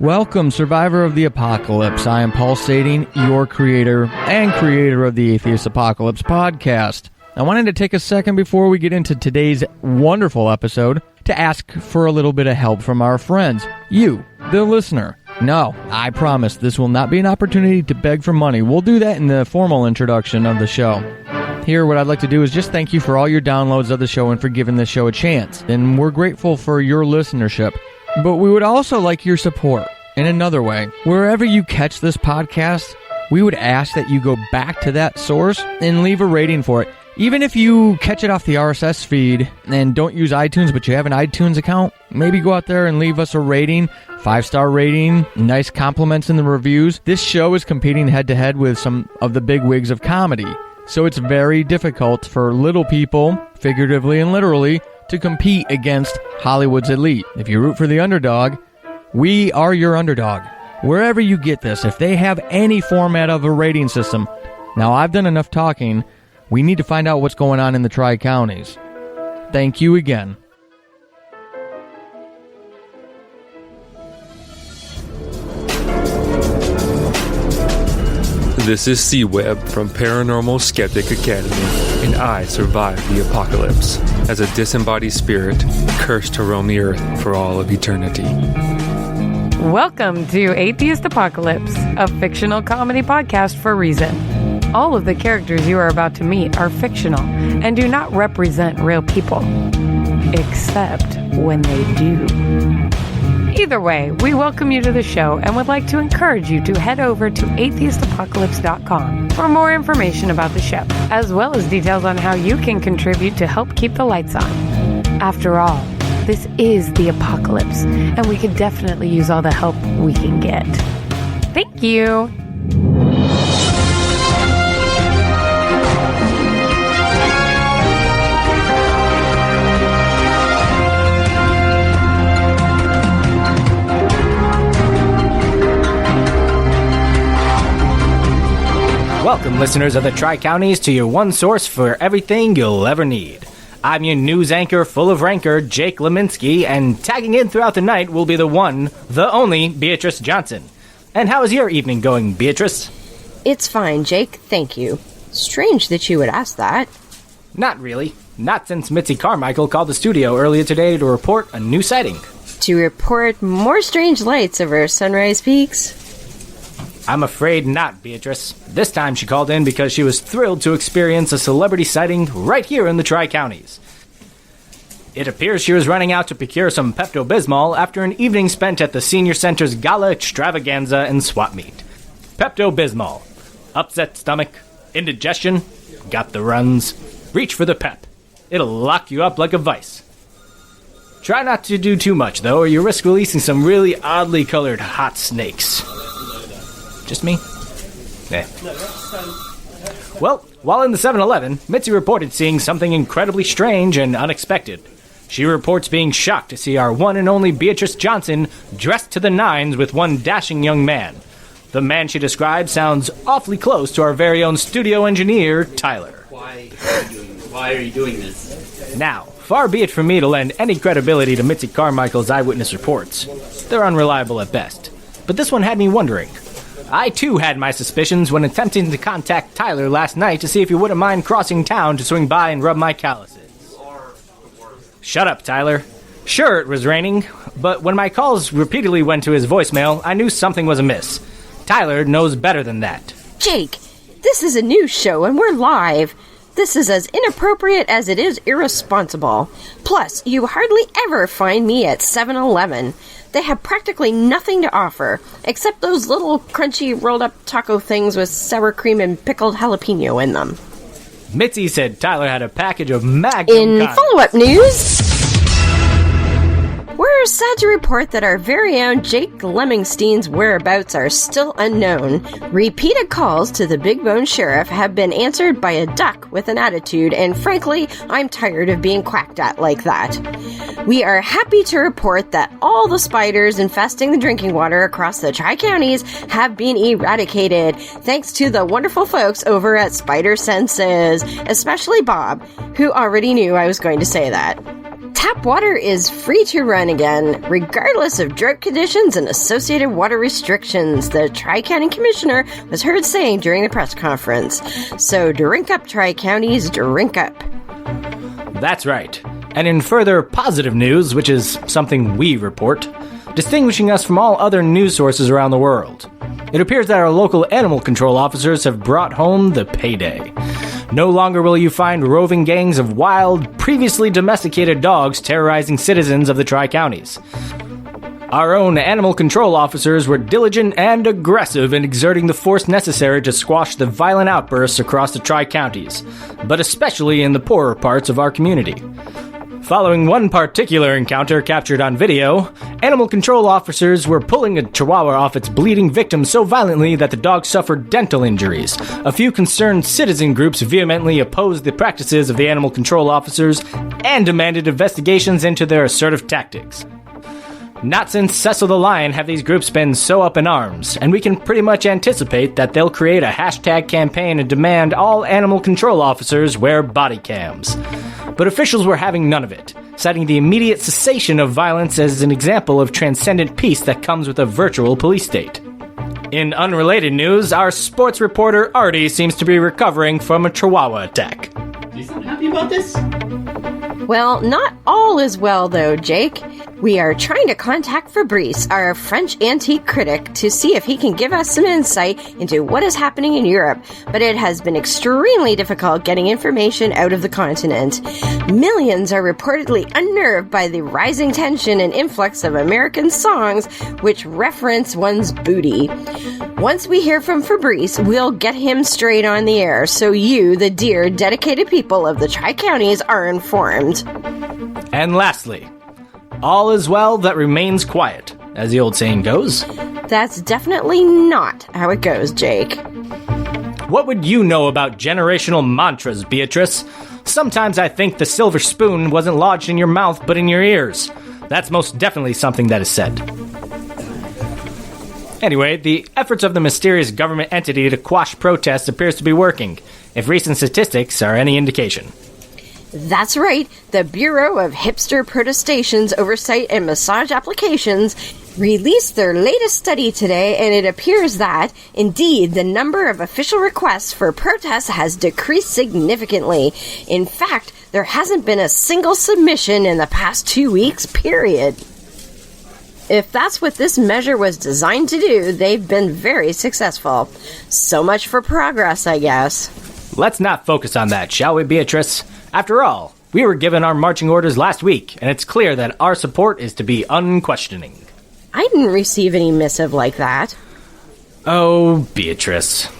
Welcome, survivor of the apocalypse. I am Paul Sading, your creator and creator of the Atheist Apocalypse podcast. I wanted to take a second before we get into today's wonderful episode to ask for a little bit of help from our friends, you, the listener. No, I promise this will not be an opportunity to beg for money. We'll do that in the formal introduction of the show. Here, what I'd like to do is just thank you for all your downloads of the show and for giving this show a chance. And we're grateful for your listenership. But we would also like your support in another way. Wherever you catch this podcast, we would ask that you go back to that source and leave a rating for it. Even if you catch it off the RSS feed and don't use iTunes, but you have an iTunes account, maybe go out there and leave us a rating, 5-star rating, nice compliments in the reviews. This show is competing head-to-head with some of the big wigs of comedy. So it's very difficult for little people, figuratively and literally, to compete against Hollywood's elite. If you root for the underdog, we are your underdog. Wherever you get this, if they have any format of a rating system, now I've done enough talking, we need to find out what's going on in the Tri-Counties. Thank you again. This is C-Web from Paranormal Skeptic Academy, and I survived the apocalypse as a disembodied spirit cursed to roam the earth for all of eternity. Welcome to Atheist Apocalypse, a fictional comedy podcast for reason. All of the characters you are about to meet are fictional and do not represent real people, except when they do. Either way, we welcome you to the show and would like to encourage you to head over to atheistapocalypse.com for more information about the show, as well as details on how you can contribute to help keep the lights on. After all, this is the apocalypse, and we could definitely use all the help we can get. Thank you! Welcome, listeners of the Tri-Counties, to your one source for everything you'll ever need. I'm your news anchor full of rancor, Jake Leminski, and tagging in throughout the night will be the one, the only, Beatrice Johnson. And how is your evening going, Beatrice? It's fine, Jake, thank you. Strange that you would ask that. Not really. Not since Mitzi Carmichael called the studio earlier today to report a new sighting. To report more strange lights over Sunrise Peaks? I'm afraid not, Beatrice. This time she called in because she was thrilled to experience a celebrity sighting right here in the Tri-Counties. It appears she was running out to procure some Pepto-Bismol after an evening spent at the Senior Center's Gala Extravaganza and swap meet. Pepto-Bismol. Upset stomach, indigestion, got the runs. Reach for the Pep. It'll lock you up like a vice. Try not to do too much, though, or you risk releasing some really oddly colored hot snakes. Just me? Eh. Well, while in the 7-Eleven, Mitzi reported seeing something incredibly strange and unexpected. She reports being shocked to see our one and only Beatrice Johnson dressed to the nines with one dashing young man. The man she describes sounds awfully close to our very own studio engineer, Tyler. Why are you doing this? Now, far be it from me to lend any credibility to Mitzi Carmichael's eyewitness reports. They're unreliable at best. But this one had me wondering. I, too, had my suspicions when attempting to contact Tyler last night to see if he wouldn't mind crossing town to swing by and rub my calluses. Shut up, Tyler. Sure, it was raining, but when my calls repeatedly went to his voicemail, I knew something was amiss. Tyler knows better than that. Jake, this is a news show and we're live. This is as inappropriate as it is irresponsible. Plus, you hardly ever find me at 7-Eleven. They have practically nothing to offer, except those little crunchy rolled-up taco things with sour cream and pickled jalapeno in them. Mitzi said Tyler had a package of Magnum In follow-up news, we're sad to report that our very own Jake Lemingstein's whereabouts are still unknown. Repeated calls to the Big Bone Sheriff have been answered by a duck with an attitude, and frankly, I'm tired of being quacked at like that. We are happy to report that all the spiders infesting the drinking water across the Tri-Counties have been eradicated, thanks to the wonderful folks over at Spider Senses, especially Bob, who already knew I was going to say that. tap water is free to run again, regardless of drought conditions and associated water restrictions, the Tri-County Commissioner was heard saying during the press conference. So drink up, Tri-Counties, drink up. That's right. And in further positive news, which is something we report, distinguishing us from all other news sources around the world, it appears that our local animal control officers have brought home the payday. No longer will you find roving gangs of wild, previously domesticated dogs terrorizing citizens of the Tri-Counties. Our own animal control officers were diligent and aggressive in exerting the force necessary to squash the violent outbursts across the Tri-Counties, but especially in the poorer parts of our community. Following one particular encounter captured on video, animal control officers were pulling a chihuahua off its bleeding victim so violently that the dog suffered dental injuries. A few concerned citizen groups vehemently opposed the practices of the animal control officers and demanded investigations into their assertive tactics. Not since Cecil the Lion have these groups been so up in arms, and we can pretty much anticipate that they'll create a hashtag campaign and demand all animal control officers wear body cams. But officials were having none of it, citing the immediate cessation of violence as an example of transcendent peace that comes with a virtual police state. In unrelated news, our sports reporter Artie seems to be recovering from a chihuahua attack. Do you sound happy about this? Well, not all is well, though, Jake. We are trying to contact Fabrice, our French antique critic, to see if he can give us some insight into what is happening in Europe, but it has been extremely difficult getting information out of the continent. Millions are reportedly unnerved by the rising tension and influx of American songs which reference one's booty. Once we hear from Fabrice, we'll get him straight on the air, so you, the dear, dedicated people of the Tri-Counties, are informed. And lastly, all is well that remains quiet, as the old saying goes. That's definitely not how it goes, Jake. What would you know about generational mantras, Beatrice? Sometimes I think the silver spoon wasn't lodged in your mouth, but in your ears. That's most definitely something that is said. Anyway, the efforts of the mysterious government entity to quash protests appears to be working, if recent statistics are any indication. That's right. The Bureau of Hipster Protestations Oversight and Massage Applications released their latest study today, and it appears that, indeed, the number of official requests for protests has decreased significantly. In fact, there hasn't been a single submission in the past 2 weeks, period. If that's what this measure was designed to do, they've been very successful. So much for progress, I guess. Let's not focus on that, shall we, Beatrice? After all, we were given our marching orders last week, and it's clear that our support is to be unquestioning. I didn't receive any missive like that. Oh, Beatrice.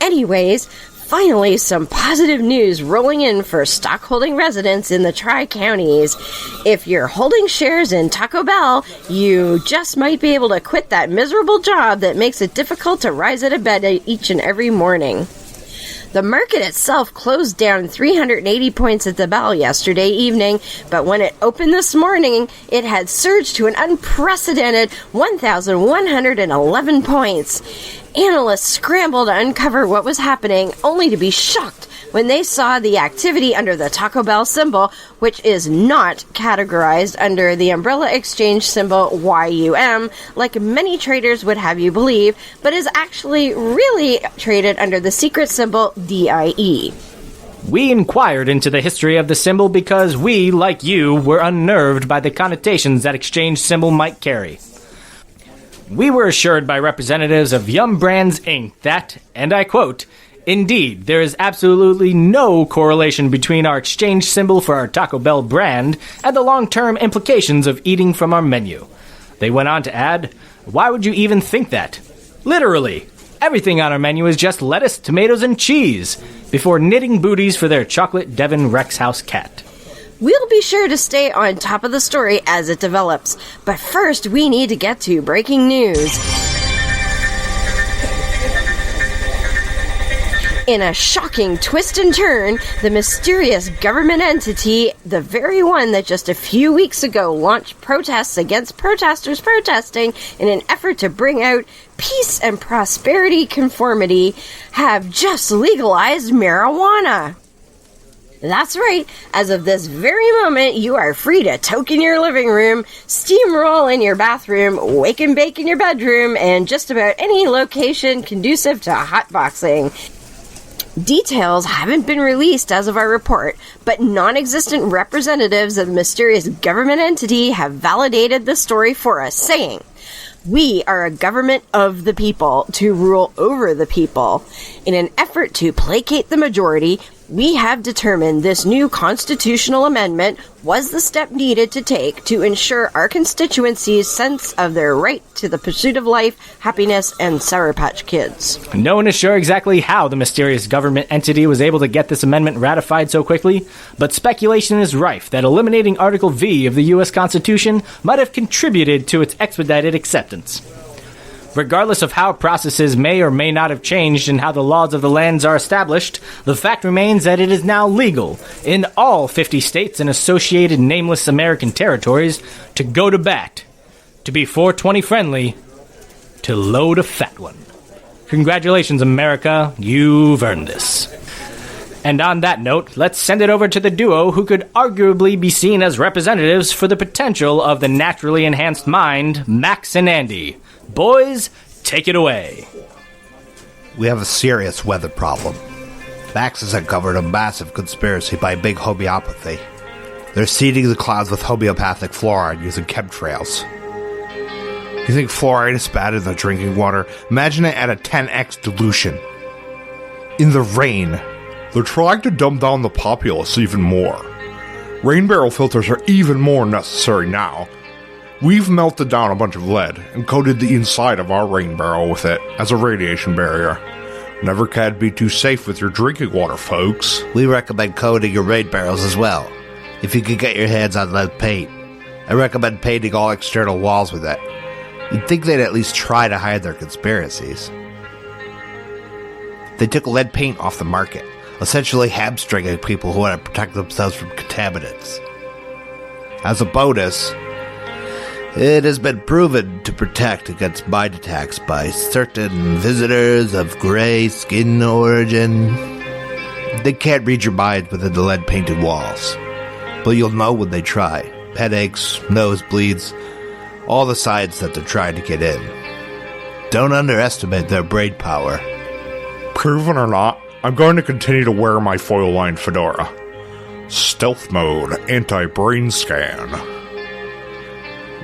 Anyways, finally some positive news rolling in for stockholding residents in the Tri-Counties. If you're holding shares in Taco Bell, you just might be able to quit that miserable job that makes it difficult to rise out of bed each and every morning. The market itself closed down 380 points at the bell yesterday evening, but when it opened this morning, it had surged to an unprecedented 1,111 points. Analysts scrambled to uncover what was happening, only to be shocked when they saw the activity under the Taco Bell symbol, which is not categorized under the umbrella exchange symbol YUM, like many traders would have you believe, but is actually really traded under the secret symbol DIE. We inquired into the history of the symbol because we, like you, were unnerved by the connotations that exchange symbol might carry. We were assured by representatives of Yum Brands Inc. that, and I quote, "Indeed, there is absolutely no correlation between our exchange symbol for our Taco Bell brand and the long-term implications of eating from our menu." They went on to add, "Why would you even think that? Literally, everything on our menu is just lettuce, tomatoes, and cheese," before knitting booties for their chocolate Devon Rex House cat. We'll be sure to stay on top of the story as it develops, but first we need to get to breaking news. In a shocking twist and turn, the mysterious government entity, the very one that just a few weeks ago launched protests against protesters protesting in an effort to bring out peace and prosperity conformity, have just legalized marijuana. That's right. As of this very moment, you are free to toke in your living room, steamroll in your bathroom, wake and bake in your bedroom, and just about any location conducive to hotboxing. Details haven't been released as of our report, but non-existent representatives of the mysterious government entity have validated the story for us, saying, "We are a government of the people to rule over the people. In an effort to placate the majority, we have determined this new constitutional amendment was the step needed to take to ensure our constituencies' sense of their right to the pursuit of life, happiness, and Sour Patch Kids." No one is sure exactly how the mysterious government entity was able to get this amendment ratified so quickly, but speculation is rife that eliminating Article V of the U.S. Constitution might have contributed to its expedited acceptance. Regardless of how processes may or may not have changed and how the laws of the lands are established, the fact remains that it is now legal in all 50 states and associated nameless American territories to go to bat, to be 420 friendly, to load a fat one. Congratulations, America, you've earned this. And on that note, let's send it over to the duo who could arguably be seen as representatives for the potential of the naturally enhanced mind, Max and Andy. Boys, take it away. We have a serious weather problem. Max has uncovered a massive conspiracy by big homeopathy. They're seeding the clouds with homeopathic fluoride using chemtrails. You think fluoride is bad in the drinking water? Imagine it at a 10x dilution. In the rain. They're trying to dumb down the populace even more. Rain barrel filters are even more necessary now. We've melted down a bunch of lead and coated the inside of our rain barrel with it as a radiation barrier. Never can be too safe with your drinking water, folks. We recommend coating your rain barrels as well, if you can get your hands on lead paint. I recommend painting all external walls with it. You'd think they'd at least try to hide their conspiracies. They took lead paint off the market, essentially hamstringing people who want to protect themselves from contaminants. As a bonus, it has been proven to protect against mind attacks by certain visitors of gray skin origin. They can't read your mind within the lead-painted walls, but you'll know when they try. Headaches, nosebleeds, all the signs that they're trying to get in. Don't underestimate their brain power. Proven or not, I'm going to continue to wear my foil-lined fedora. Stealth mode, anti-brain scan.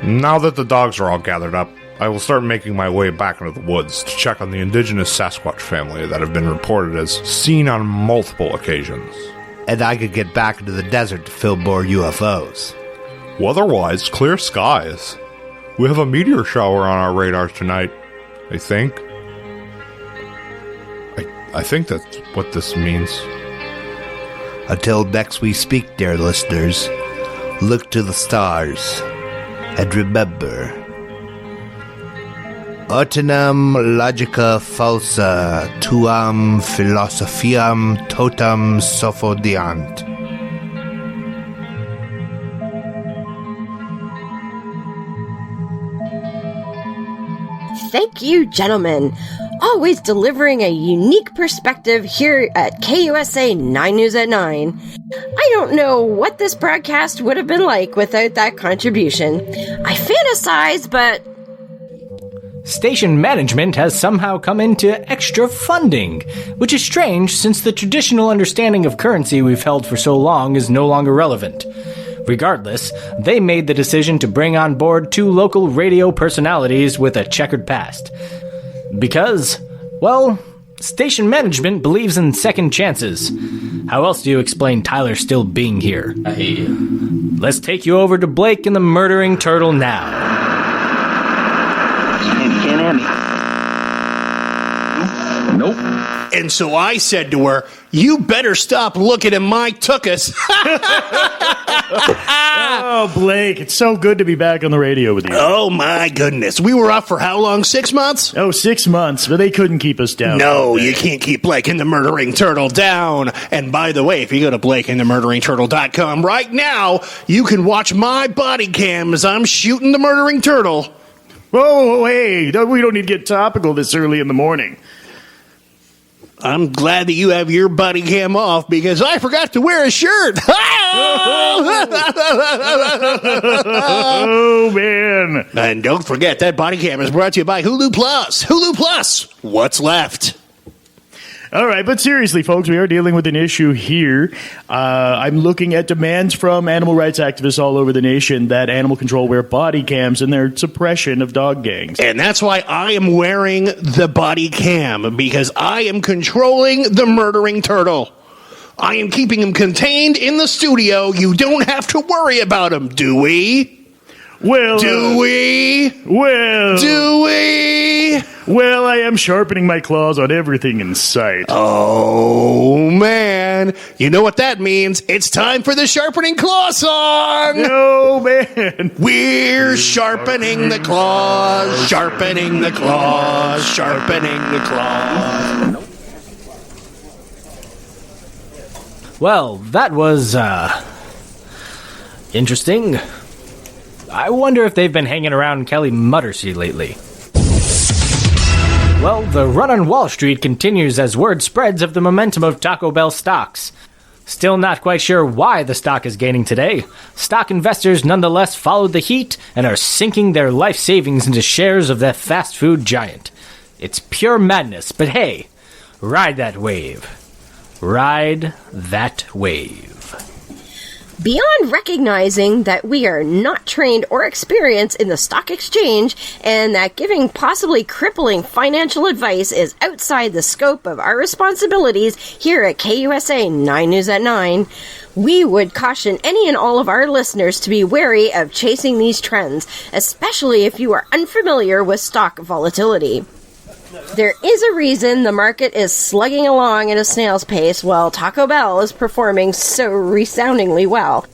Now that the dogs are all gathered up, I will start making my way back into the woods to check on the indigenous Sasquatch family that have been reported as seen on multiple occasions. And I could get back into the desert to film more UFOs. Weather-wise, clear skies. We have a meteor shower on our radars tonight, I think. I think that's what this means. Until next we speak, dear listeners, look to the stars. And remember, Ordinam logica falsa tuam philosophiam totam sophodiant. Thank you, gentlemen. Always delivering a unique perspective here at KUSA 9 News at 9. I don't know what this broadcast would have been like without that contribution. I fantasize, but... Station management has somehow come into extra funding, which is strange since the traditional understanding of currency we've held for so long is no longer relevant. Regardless, they made the decision to bring on board 2 local radio personalities with a checkered past. Because, well, station management believes in second chances. How else do you explain Tyler still being here? I hate you. Let's take you over to Blake and the Murdering Turtle now. You can't have me. Nope. And so I said to her, "You better stop looking at my tuchus." Oh, Blake, it's so good to be back on the radio with you. Oh, my goodness. We were off for how long? 6 months? Oh, 6 months, but they couldn't keep us down. No, you can't keep Blake and the Murdering Turtle down. And by the way, if you go to blakeandthemurderingturtle.com right now, you can watch my body cam as I'm shooting the Murdering Turtle. Whoa, hey, we don't need to get topical this early in the morning. I'm glad that you have your body cam off because I forgot to wear a shirt. Oh, man. And don't forget, that body cam is brought to you by Hulu Plus. Hulu Plus, what's left? All right, but seriously, folks, we are dealing with an issue here. I'm looking at demands from animal rights activists all over the nation that animal control wear body cams in their suppression of dog gangs. And that's why I am wearing the body cam, because I am controlling the murdering turtle. I am keeping him contained in the studio. You don't have to worry about him, do we? Well, do we? Well, I am sharpening my claws on everything in sight. Oh, man. You know what that means. It's time for the sharpening claw song. No, man. We're sharpening the claws, sharpening the claws, sharpening the claws. Well, that was, interesting. I wonder if they've been hanging around Kelly Muttersea lately. Well, the run on Wall Street continues as word spreads of the momentum of Taco Bell stocks. Still not quite sure why the stock is gaining today. Stock investors nonetheless followed the heat and are sinking their life savings into shares of that fast food giant. It's pure madness, but hey, ride that wave. Ride that wave. Beyond recognizing that we are not trained or experienced in the stock exchange and that giving possibly crippling financial advice is outside the scope of our responsibilities here at KUSA 9 News at 9, we would caution any and all of our listeners to be wary of chasing these trends, especially if you are unfamiliar with stock volatility. There is a reason the market is slugging along at a snail's pace while Taco Bell is performing so resoundingly well.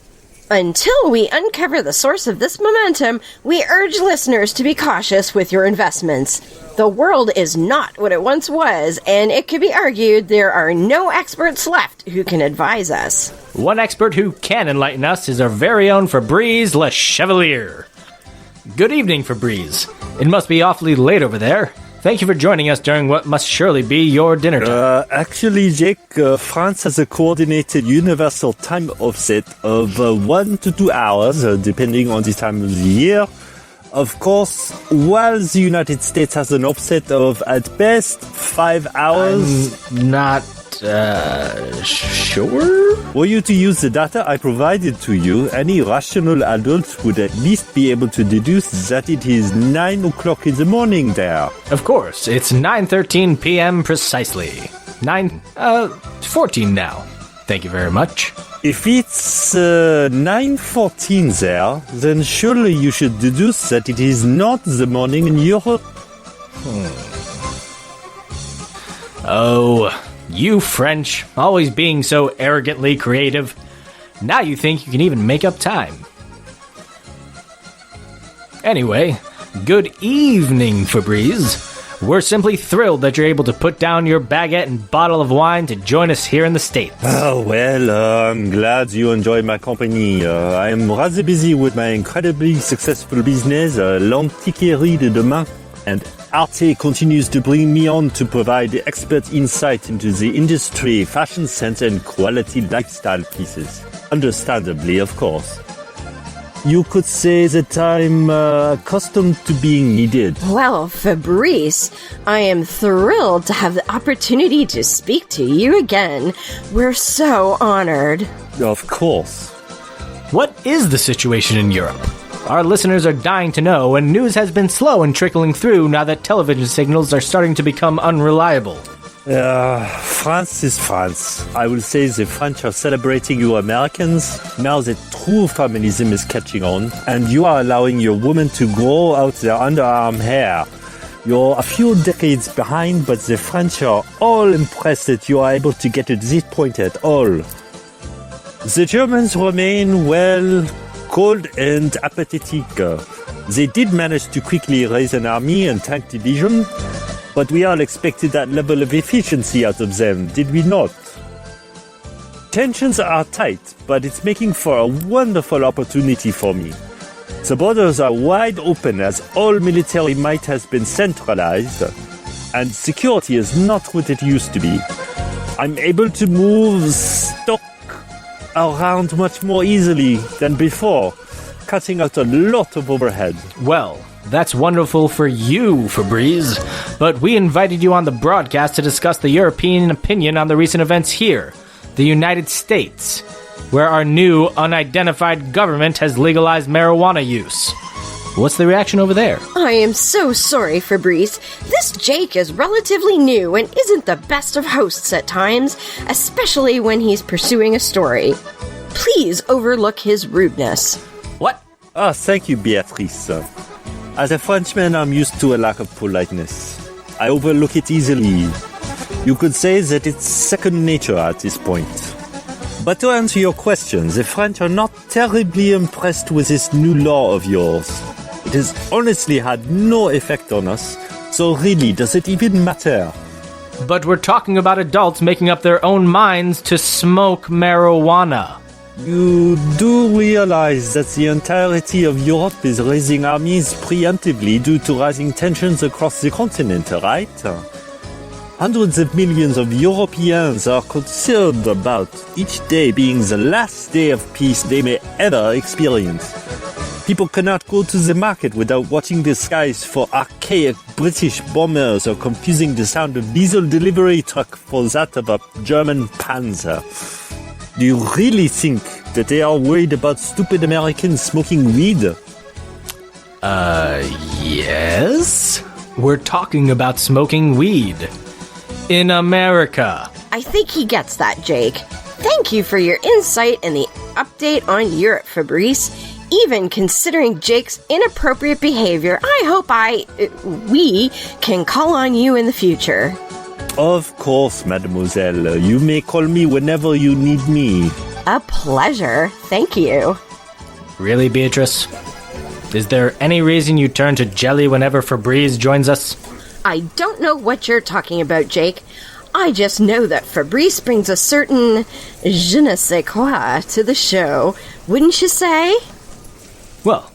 Until we uncover the source of this momentum, we urge listeners to be cautious with your investments. The world is not what it once was, and it could be argued there are no experts left who can advise us. One expert who can enlighten us is our very own Fabrice Le Chevalier. Good evening, Fabrice. It must be awfully late over there. Thank you for joining us during what must surely be your dinner time. Actually, Jake, France has a coordinated universal time offset of 1 to 2 hours, depending on the time of the year. Of course, while the United States has an offset of, at best, 5 hours... I'm not, sure? Were you to use the data I provided to you, any rational adult would at least be able to deduce that it is 9 o'clock in the morning there. Of course, it's 9:13 p.m. precisely. 14 now. Thank you very much. If it's 9:14 there, then surely you should deduce that it is not the morning in Europe. Oh, you French, always being so arrogantly creative. Now you think you can even make up time. Anyway, good evening, Fabrice. We're simply thrilled that you're able to put down your baguette and bottle of wine to join us here in the States. Oh, well, I'm glad you enjoy my company. I am rather busy with my incredibly successful business, L'Antiquerie de Demain, and Arte continues to bring me on to provide expert insight into the industry, fashion sense, and quality lifestyle pieces. Understandably, of course. You could say that I'm accustomed to being needed. Well, Fabrice, I am thrilled to have the opportunity to speak to you again. We're so honored. Of course. What is the situation in Europe? Our listeners are dying to know, and news has been slow in trickling through now that television signals are starting to become unreliable. France is France. I will say the French are celebrating you Americans now that true feminism is catching on, and you are allowing your women to grow out their underarm hair. You're a few decades behind, but the French are all impressed that you are able to get to this point at all. The Germans remain, well, cold and apathetic. They did manage to quickly raise an army and tank division, but we all expected that level of efficiency out of them, did we not? Tensions are tight, but it's making for a wonderful opportunity for me. The borders are wide open as all military might has been centralized. and security is not what it used to be. I'm able to move stock around much more easily than before, cutting out a lot of overhead. Well, that's wonderful for you, Fabrice. But we invited you on the broadcast to discuss the European opinion on the recent events here, the United States, where our new unidentified government has legalized marijuana use. What's the reaction over there? I am so sorry, Fabrice. This Jake is relatively new and isn't the best of hosts at times, especially when he's pursuing a story. Please overlook his rudeness. What? Thank you, Beatrice. As a Frenchman, I'm used to a lack of politeness. I overlook it easily. You could say that it's second nature at this point. But to answer your question, the French are not terribly impressed with this new law of yours. It has honestly had no effect on us, so really, does it even matter? But we're talking about adults making up their own minds to smoke marijuana. You do realize that the entirety of Europe is raising armies preemptively due to rising tensions across the continent, right? Hundreds of millions of Europeans are concerned about each day being the last day of peace they may ever experience. People cannot go to the market without watching the skies for archaic British bombers or confusing the sound of diesel delivery truck for that of a German Panzer. Do you really think that they are worried about stupid Americans smoking weed? Yes? We're talking about smoking weed. In America. I think he gets that, Jake. Thank you for your insight and the update on Europe, Fabrice. Even considering Jake's inappropriate behavior, I hope we can call on you in the future. Of course, mademoiselle. You may call me whenever you need me. A pleasure. Thank you. Really, Beatrice? Is there any reason you turn to jelly whenever Fabrice joins us? I don't know what you're talking about, Jake. I just know that Fabrice brings a certain je ne sais quoi to the show. Wouldn't you say? Well,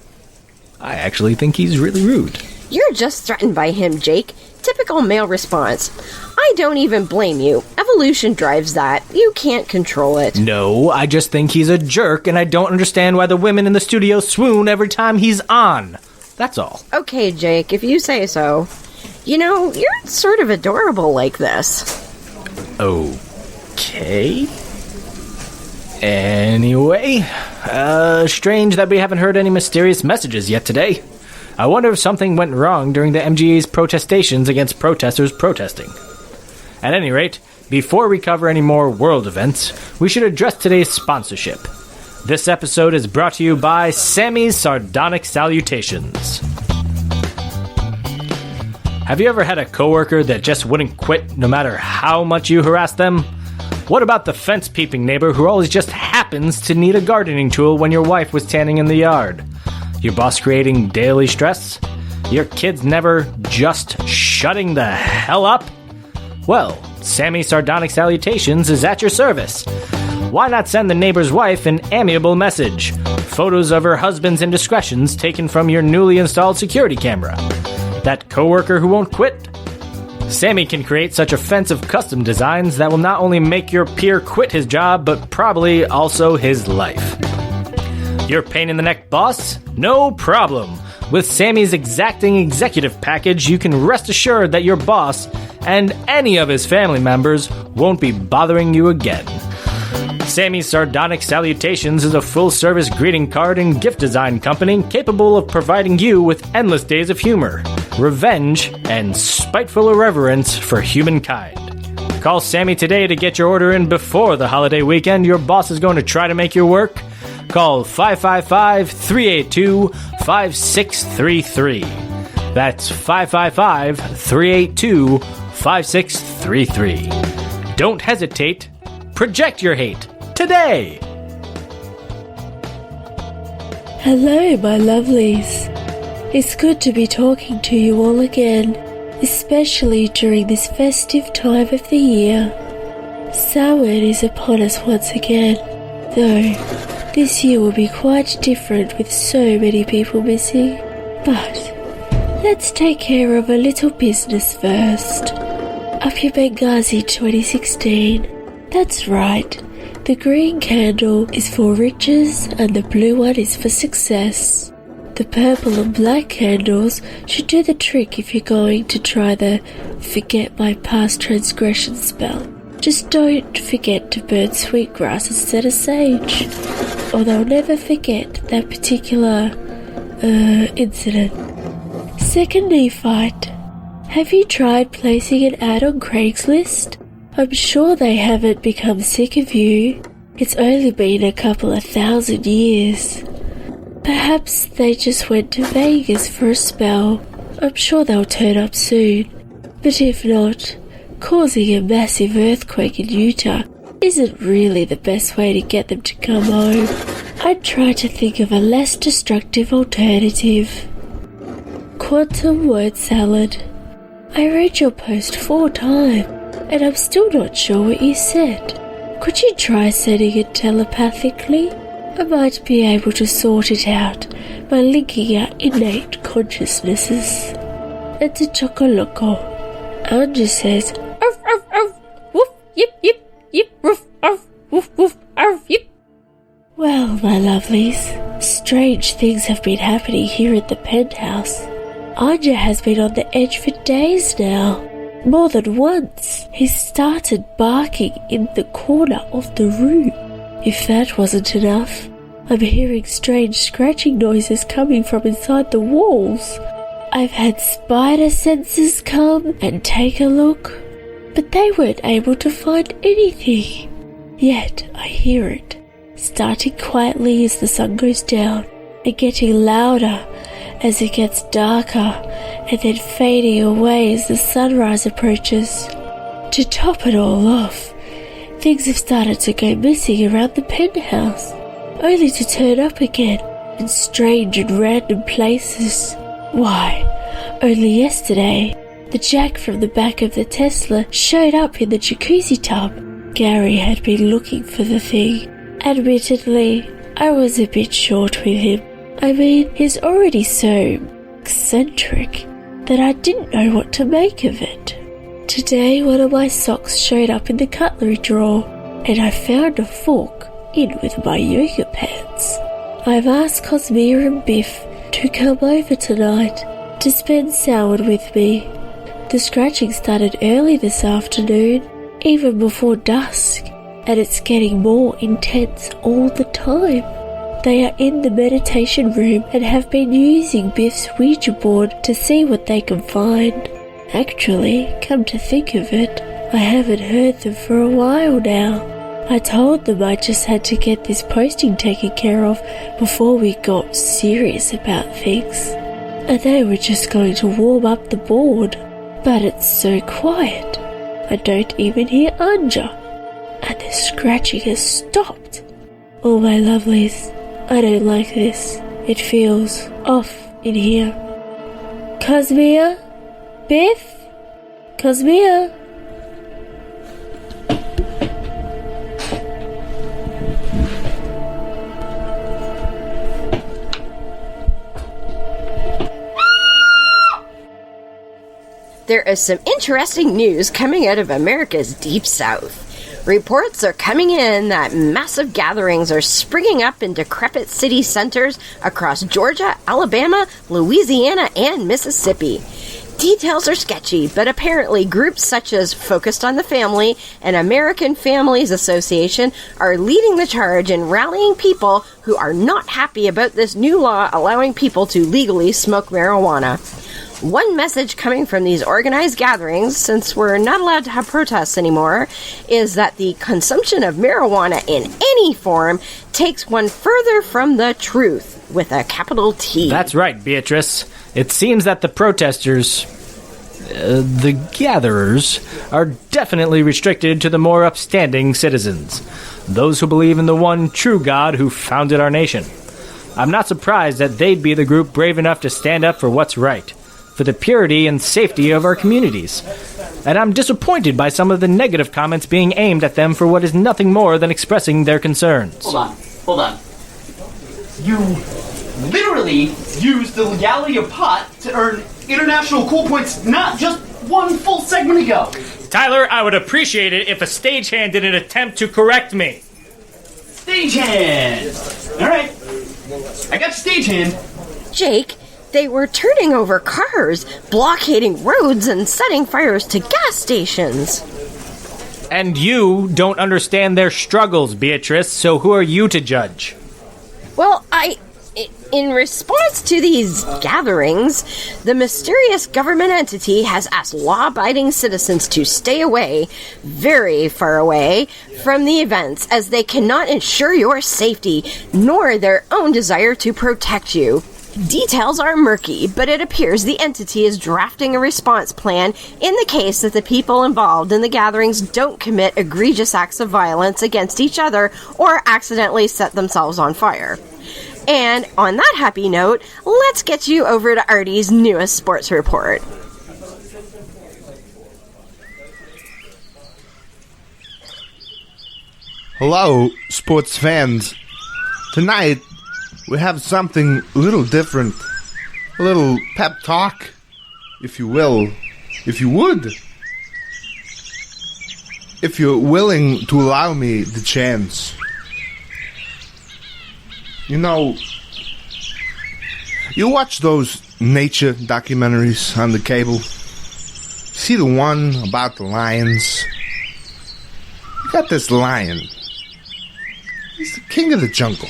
I actually think he's really rude. You're just threatened by him, Jake. Typical male response. I don't even blame you. Evolution drives that. You can't control it. No, I just think he's a jerk, and I don't understand why the women in the studio swoon every time he's on. That's all. Okay, Jake, if you say so. You know, you're sort of adorable like this. Okay. Anyway, strange that we haven't heard any mysterious messages yet today. I wonder if something went wrong during the MGA's protestations against protesters protesting. At any rate, before we cover any more world events, we should address today's sponsorship. This episode is brought to you by Sammy's Sardonic Salutations. Have you ever had a coworker that just wouldn't quit no matter how much you harass them? What about the fence-peeping neighbor who always just happens to need a gardening tool when your wife was tanning in the yard? Your boss creating daily stress? Your kids never just shutting the hell up? Well, Sammy's Sardonic Salutations is at your service. Why not send the neighbor's wife an amiable message? Photos of her husband's indiscretions taken from your newly installed security camera. That coworker who won't quit? Sammy can create such offensive custom designs that will not only make your peer quit his job, but probably also his life. Your pain-in-the-neck boss? No problem. With Sammy's exacting executive package, you can rest assured that your boss and any of his family members won't be bothering you again. Sammy's Sardonic Salutations is a full-service greeting card and gift design company capable of providing you with endless days of humor, revenge, and spiteful irreverence for humankind. Call Sammy today to get your order in before the holiday weekend your boss is going to try to make you work. Call 555-382-5633. That's 555-382-5633. Don't hesitate. Project your hate today. Hello, my lovelies. It's good to be talking to you all again, especially during this festive time of the year. Samhain is upon us once again, though this year will be quite different with so many people missing. But Let's take care of a little business first. Up your Benghazi 2016. That's right. The green candle is for riches and the blue one is for success. The purple and black candles should do the trick if you're going to try the forget my past transgression spell. Just don't forget to burn sweetgrass instead of sage, or they'll never forget that particular, incident. Second Nephite, have you tried placing an ad on Craigslist? I'm sure they haven't become sick of you. It's only been a couple of 1,000 years. Perhaps they just went to Vegas for a spell. I'm sure they'll turn up soon. But if not, causing a massive earthquake in Utah isn't really the best way to get them to come home. I'd try to think of a less destructive alternative. Quantum word salad. I read your post 4 times, and I'm still not sure what you said. Could you try sending it telepathically? I might be able to sort it out by linking our innate consciousnesses. It's a chocoloco. Anja says, arf, arf, arf, woof, yip, yip, yip, roof, arf, woof, woof, arf, yip. Well, my lovelies, strange things have been happening here at the penthouse. Anja has been on the edge for days now. More than once, he started barking in the corner of the room. If that wasn't enough, I'm hearing strange scratching noises coming from inside the walls. I've had spider sensors come and take a look, but they weren't able to find anything. Yet I hear it, starting quietly as the sun goes down, and getting louder as it gets darker, and then fading away as the sunrise approaches. To top it all off, things have started to go missing around the penthouse, only to turn up again in strange and random places. Why, only yesterday, the jack from the back of the Tesla showed up in the jacuzzi tub. Gary had been looking for the thing. Admittedly, I was a bit short with him. I mean, he's already so eccentric that I didn't know what to make of it. Today, one of my socks showed up in the cutlery drawer, and I found a fork in with my yoga pants. I've asked Cosmere and Biff to come over tonight to spend Samhain with me. The scratching started early this afternoon, even before dusk, and it's getting more intense all the time. They are in the meditation room and have been using Biff's Ouija board to see what they can find. Actually, come to think of it, I haven't heard them for a while now. I told them I just had to get this posting taken care of before we got serious about things. And they were just going to warm up the board. But it's so quiet. I don't even hear Anja. And the scratching has stopped. Oh, my lovelies, I don't like this. It feels off in here. Cosmere? Biff? Cosmere? There is some interesting news coming out of America's Deep South. Reports are coming in that massive gatherings are springing up in decrepit city centers across Georgia, Alabama, Louisiana, and Mississippi. Details are sketchy, but apparently groups such as Focused on the Family and American Families Association are leading the charge in rallying people who are not happy about this new law allowing people to legally smoke marijuana. One message coming from these organized gatherings, since we're not allowed to have protests anymore, is that the consumption of marijuana in any form takes one further from the truth, with a capital T. That's right, Beatrice. It seems that the protesters, the gatherers, are definitely restricted to the more upstanding citizens, those who believe in the one true God who founded our nation. I'm not surprised that they'd be the group brave enough to stand up for what's right, for the purity and safety of our communities. And I'm disappointed by some of the negative comments being aimed at them for what is nothing more than expressing their concerns. Hold on. You literally used the legality of pot to earn international cool points not just one full segment ago. Tyler, I would appreciate it if a stagehand did an attempt to correct me. Stagehand! Alright. I got stagehand. Jake, they were turning over cars, blockading roads, and setting fires to gas stations. And you don't understand their struggles, Beatrice, so who are you to judge? Well, in response to these gatherings, the mysterious government entity has asked law-abiding citizens to stay away, very far away, from the events, as they cannot ensure your safety, nor their own desire to protect you. Details are murky, but it appears the entity is drafting a response plan in the case that the people involved in the gatherings don't commit egregious acts of violence against each other or accidentally set themselves on fire. And on that happy note, let's get you over to Artie's newest sports report. Hello, sports fans. Tonight, we have something a little different. A little pep talk, if you will. If you would. If you're willing to allow me the chance. You know, you watch those nature documentaries on the cable. See the one about the lions? You got this lion. He's the king of the jungle.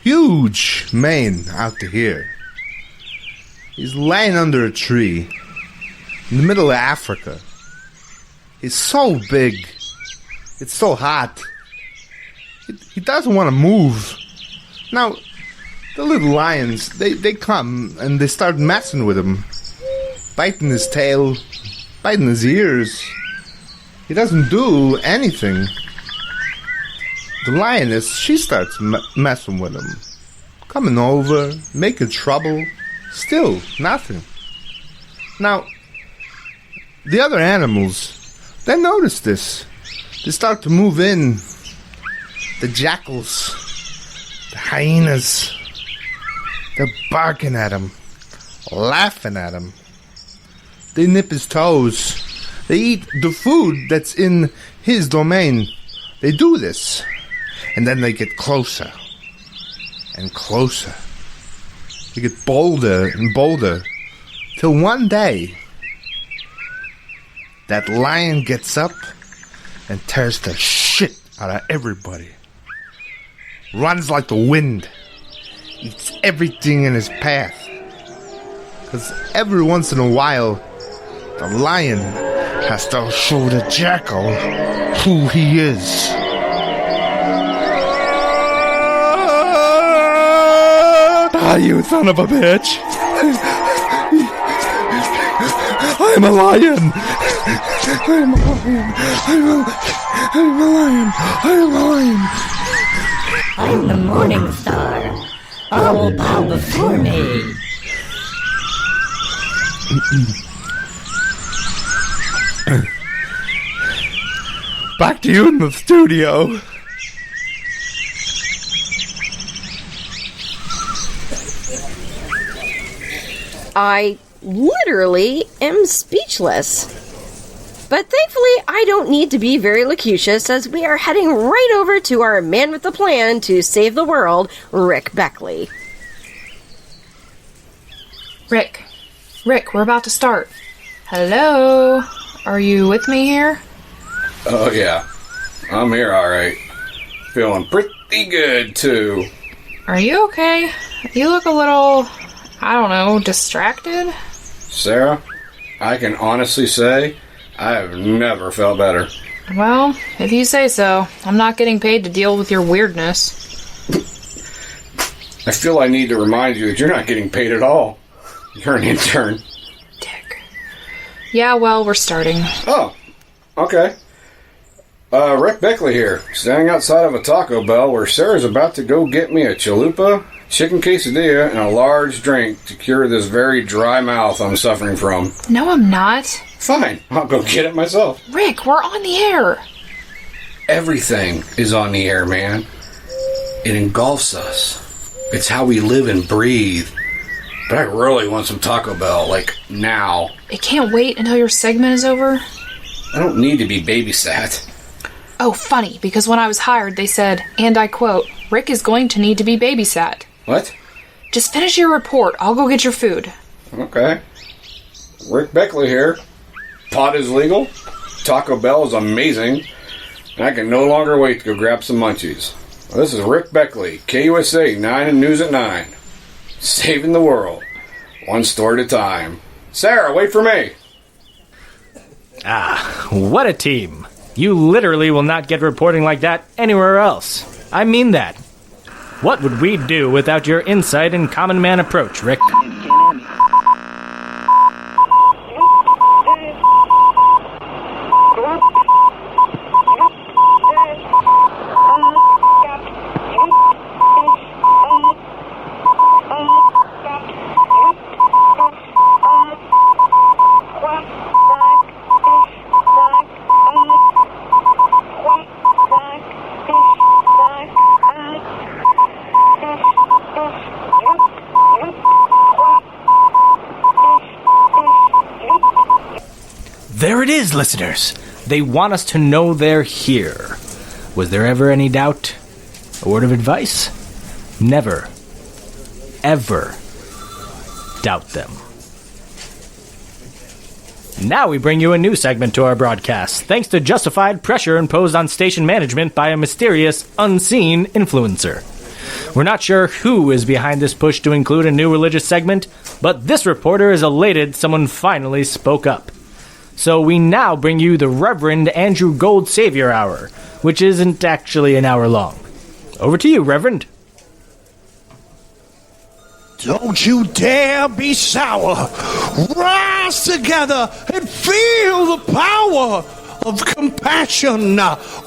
Huge mane out to here. He's laying under a tree in the middle of Africa. He's so big. It's so hot. He doesn't want to move. Now, the little lions, they come and they start messing with him. Biting his tail, biting his ears. He doesn't do anything. The lioness, she starts messing with him. Coming over, making trouble. Still, nothing. Now, the other animals, they notice this. They start to move in. The jackals, the hyenas, they're barking at him, laughing at him. They nip his toes. They eat the food that's in his domain. They do this. And then they get closer and closer. They get bolder and bolder. Till one day, that lion gets up and tears the shit out of everybody. Runs like the wind. Eats everything in his path. Because every once in a while, the lion has to show the jackal who he is. Ah, you son of a bitch! I'm a lion! I'm a lion! I'm a lion! I'm a lion! I'm the morning star. All bow before me. Back to you in the studio. I literally am speechless. But thankfully, I don't need to be very locucious, as we are heading right over to our man with the plan to save the world, Rick Beckley. Rick, we're about to start. Hello? Are you with me here? Oh, yeah. I'm here, alright. Feeling pretty good, too. Are you okay? You look a little, I don't know, distracted? Sarah, I can honestly say I have never felt better. Well, if you say so. I'm not getting paid to deal with your weirdness. I feel I need to remind you that you're not getting paid at all. You're an intern. Dick. Yeah, well, we're starting. Oh, okay. Rick Beckley here, standing outside of a Taco Bell where Sarah's about to go get me a chalupa, chicken quesadilla, and a large drink to cure this very dry mouth I'm suffering from. No, I'm not. Fine, I'll go get it myself. Rick, we're on the air. Everything is on the air, man. It engulfs us. It's how we live and breathe. But I really want some Taco Bell, like, now. It can't wait until your segment is over? I don't need to be babysat. Oh, funny, because when I was hired, they said, and I quote, Rick is going to need to be babysat. What? Just finish your report. I'll go get your food. Okay. Rick Beckley here. Pot is legal. Taco Bell is amazing. And I can no longer wait to go grab some munchies. Well, this is Rick Beckley, KUSA 9 and News at 9. Saving the world. One store at a time. Sarah, wait for me. Ah, what a team. You literally will not get reporting like that anywhere else. I mean that. What would we do without your insight and common man approach, Rick? There it is, listeners. They want us to know they're here. Was there ever any doubt? A word of advice? Never, ever doubt them. Now we bring you a new segment to our broadcast, thanks to justified pressure imposed on station management by a mysterious, unseen influencer. We're not sure who is behind this push to include a new religious segment, but this reporter is elated someone finally spoke up. So we now bring you the Reverend Andrew Gold Savior Hour, which isn't actually an hour long. Over to you, Reverend. Don't you dare be sour. Rise together and feel the power of compassion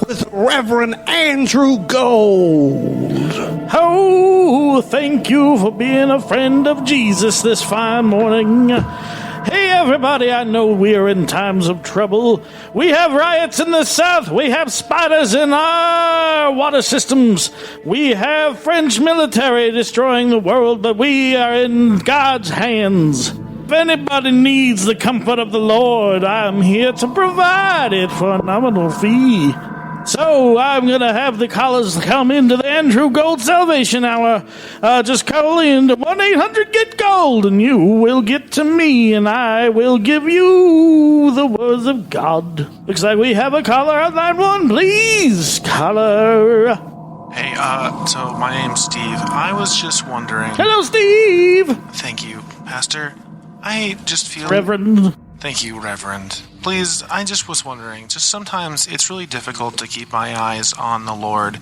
with Reverend Andrew Gold. Oh, thank you for being a friend of Jesus this fine morning. Hey everybody, I know we're in times of trouble. We have riots in the south. We have spiders in our water systems. We have French military destroying the world, but we are in God's hands. If anybody needs the comfort of the Lord, I'm here to provide it for a nominal fee. So I'm going to have the callers come into the Andrew Gold Salvation Hour. Just call in to 1-800-GET-GOLD and you will get to me and I will give you the words of God. Looks like we have a caller on line 1. Please, caller. Hey, so my name's Steve. I was just wondering... Hello, Steve! Thank you, Pastor. I just feel... Reverend. Thank you, Reverend. Please, I just was wondering, just sometimes it's really difficult to keep my eyes on the Lord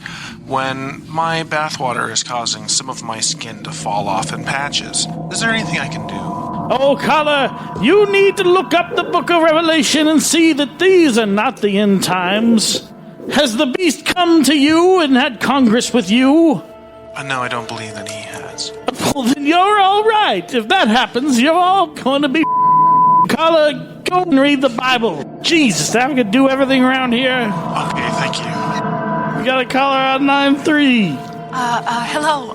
when my bathwater is causing some of my skin to fall off in patches. Is there anything I can do? Oh, caller, you need to look up the book of Revelation and see that these are not the end times. Has the beast come to you and had congress with you? No, I don't believe that he has. Well, then you're all right. If that happens, you're all going to be... Caller, go and read the Bible. Jesus, I'm going to do everything around here. Okay, thank you. We got a caller on 9-3. Hello,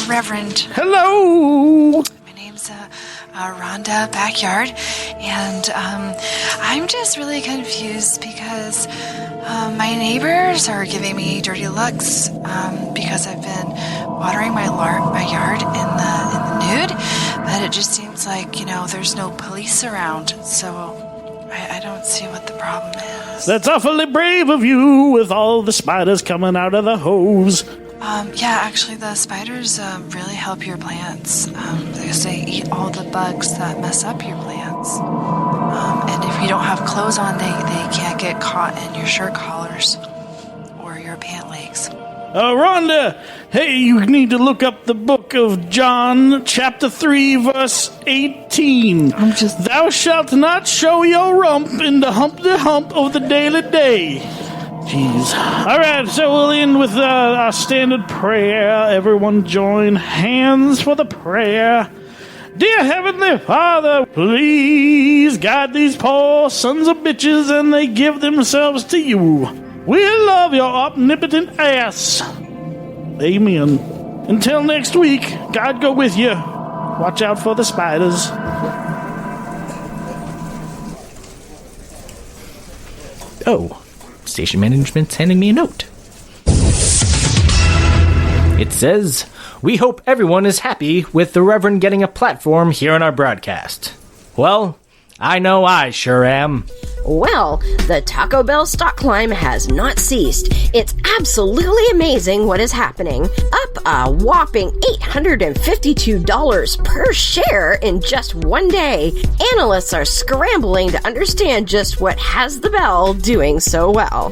Reverend. Hello. My name's Rhonda Backyard, and I'm just really confused because my neighbors are giving me dirty looks because I've been watering my yard in the nude, but it just seems like, there's no police around, so I don't see what the problem is. That's awfully brave of you with all the spiders coming out of the hose. Yeah, actually the spiders really help your plants because they eat all the bugs that mess up your plants. And if you don't have clothes on, they can't get caught in your shirt collars or your pant legs. Rhonda, hey, you need to look up the book of John, chapter 3, verse 18. Thou shalt not show your rump in the hump of the daily day. Jeez. All right, so we'll end with our standard prayer. Everyone join hands for the prayer. Dear Heavenly Father, please guide these poor sons of bitches and they give themselves to you. We love your omnipotent ass. Amen. Until next week, God go with you. Watch out for the spiders. Oh, station management's handing me a note. It says, "We hope everyone is happy with the Reverend getting a platform here on our broadcast." Well, I know I sure am. Well, the Taco Bell stock climb has not ceased. It's absolutely amazing what is happening. Up a whopping $852 per share in just one day. Analysts are scrambling to understand just what has the Bell doing so well.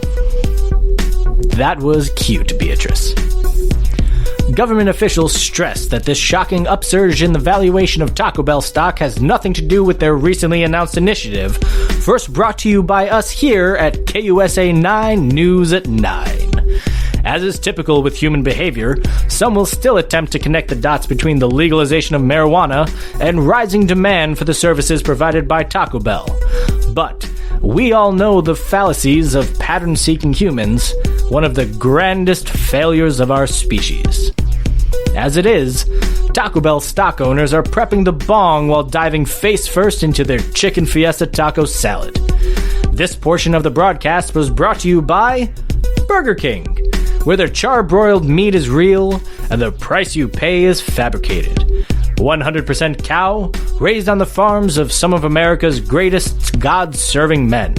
That was cute, Beatrice. Government officials stressed that this shocking upsurge in the valuation of Taco Bell stock has nothing to do with their recently announced initiative, first brought to you by us here at KUSA 9 News at 9. As is typical with human behavior, some will still attempt to connect the dots between the legalization of marijuana and rising demand for the services provided by Taco Bell. But we all know the fallacies of pattern-seeking humans, one of the grandest failures of our species. As it is, Taco Bell stock owners are prepping the bong while diving face-first into their chicken fiesta taco salad. This portion of the broadcast was brought to you by Burger King, where their char-broiled meat is real and the price you pay is fabricated. 100% cow, raised on the farms of some of America's greatest God-serving men.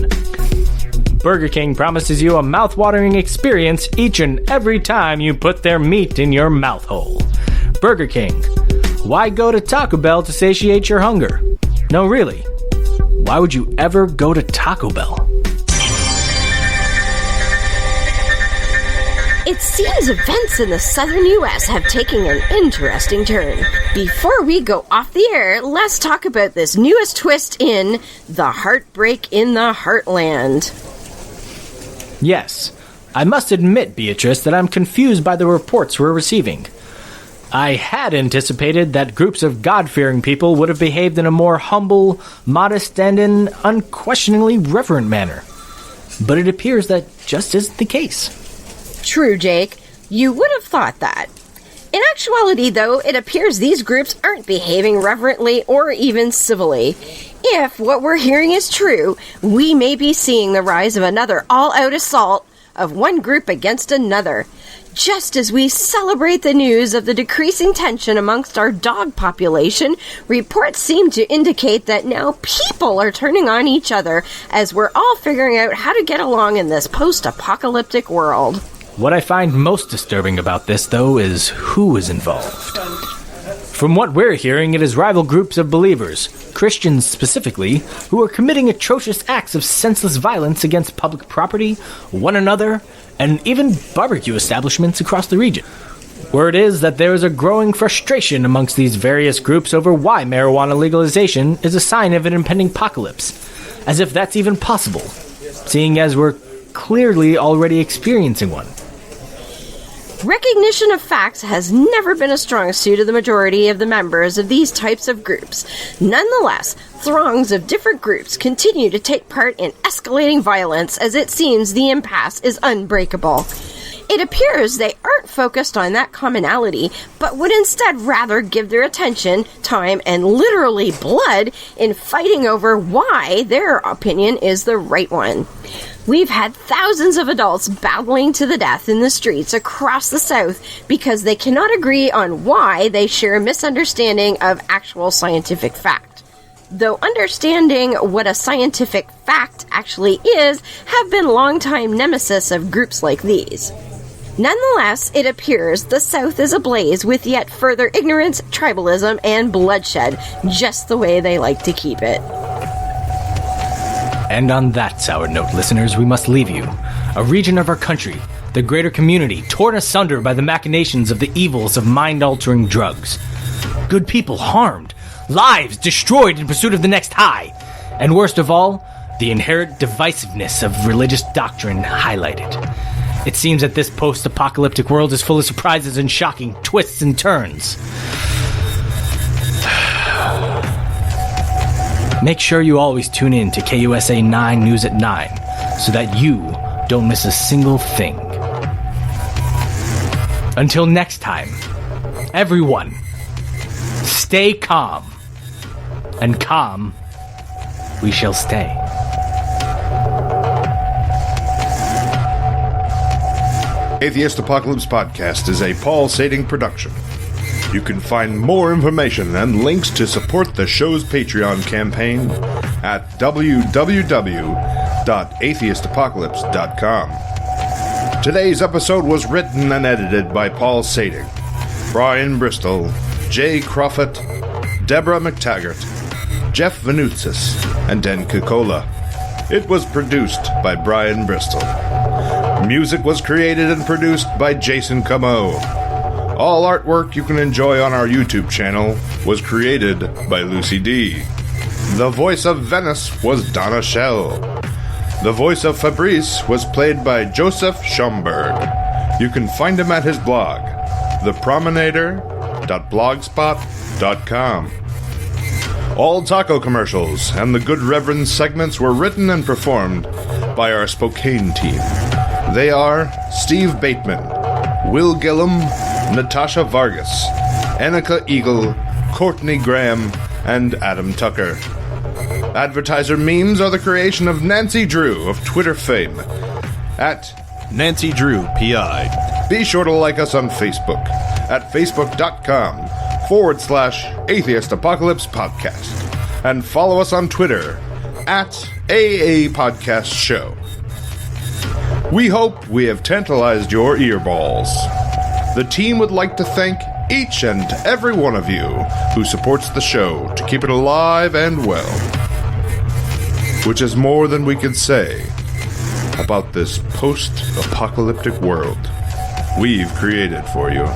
Burger King promises you a mouth-watering experience each and every time you put their meat in your mouth hole. Burger King. Why go to Taco Bell to satiate your hunger? No, really. Why would you ever go to Taco Bell? It seems events in the southern U.S. have taken an interesting turn. Before we go off the air, let's talk about this newest twist in The Heartbreak in the Heartland. Yes, I must admit, Beatrice, that I'm confused by the reports we're receiving. I had anticipated that groups of God-fearing people would have behaved in a more humble, modest, and an unquestioningly reverent manner. But it appears that just isn't the case. True, Jake. You would have thought that. In actuality, though, it appears these groups aren't behaving reverently or even civilly. If what we're hearing is true, we may be seeing the rise of another all-out assault of one group against another. Just as we celebrate the news of the decreasing tension amongst our dog population, reports seem to indicate that now people are turning on each other as we're all figuring out how to get along in this post-apocalyptic world. What I find most disturbing about this, though, is who is involved. From what we're hearing, it is rival groups of believers, Christians specifically, who are committing atrocious acts of senseless violence against public property, one another, and even barbecue establishments across the region. Word is that there is a growing frustration amongst these various groups over why marijuana legalization is a sign of an impending apocalypse, as if that's even possible, seeing as we're clearly already experiencing one. Recognition of facts has never been a strong suit of the majority of the members of these types of groups. Nonetheless, throngs of different groups continue to take part in escalating violence as it seems the impasse is unbreakable. It appears they aren't focused on that commonality, but would instead rather give their attention, time, and literally blood in fighting over why their opinion is the right one. We've had thousands of adults battling to the death in the streets across the South because they cannot agree on why they share a misunderstanding of actual scientific fact. Though understanding what a scientific fact actually is have been longtime nemesis of groups like these. Nonetheless, it appears the South is ablaze with yet further ignorance, tribalism, and bloodshed, just the way they like to keep it. And on that sour note, listeners, we must leave you. A region of our country, the greater community, torn asunder by the machinations of the evils of mind-altering drugs. Good people harmed, lives destroyed in pursuit of the next high. And worst of all, the inherent divisiveness of religious doctrine highlighted. It seems that this post-apocalyptic world is full of surprises and shocking twists and turns. Make sure you always tune in to KUSA 9 News at 9 so that you don't miss a single thing. Until next time, everyone, stay stay calm. And calm we shall stay. Atheist Apocalypse Podcast is a Paul Sading production. You can find more information and links to support the show's Patreon campaign at www.atheistapocalypse.com. Today's episode was written and edited by Paul Sading, Brian Bristol, Jay Crawford, Deborah McTaggart, Jeff Vanutsis, and Den Kukola. It was produced by Brian Bristol. Music was created and produced by Jason Camo. All artwork you can enjoy on our YouTube channel was created by Lucy D. The voice of Venice was Donna Shell. The voice of Fabrice was played by Joseph Schomburg. You can find him at his blog, thepromenader.blogspot.com. All taco commercials and the Good Reverend segments were written and performed by our Spokane team. They are Steve Bateman, Will Gillum, Natasha Vargas, Annika Eagle, Courtney Graham, and Adam Tucker. Advertiser memes are the creation of Nancy Drew of Twitter fame at Nancy Drew PI. Be sure to like us on Facebook at facebook.com/Atheist Apocalypse Podcast and follow us on Twitter at AA Podcast Show. We hope we have tantalized your earballs. The team would like to thank each and every one of you who supports the show to keep it alive and well, which is more than we can say about this post-apocalyptic world we've created for you.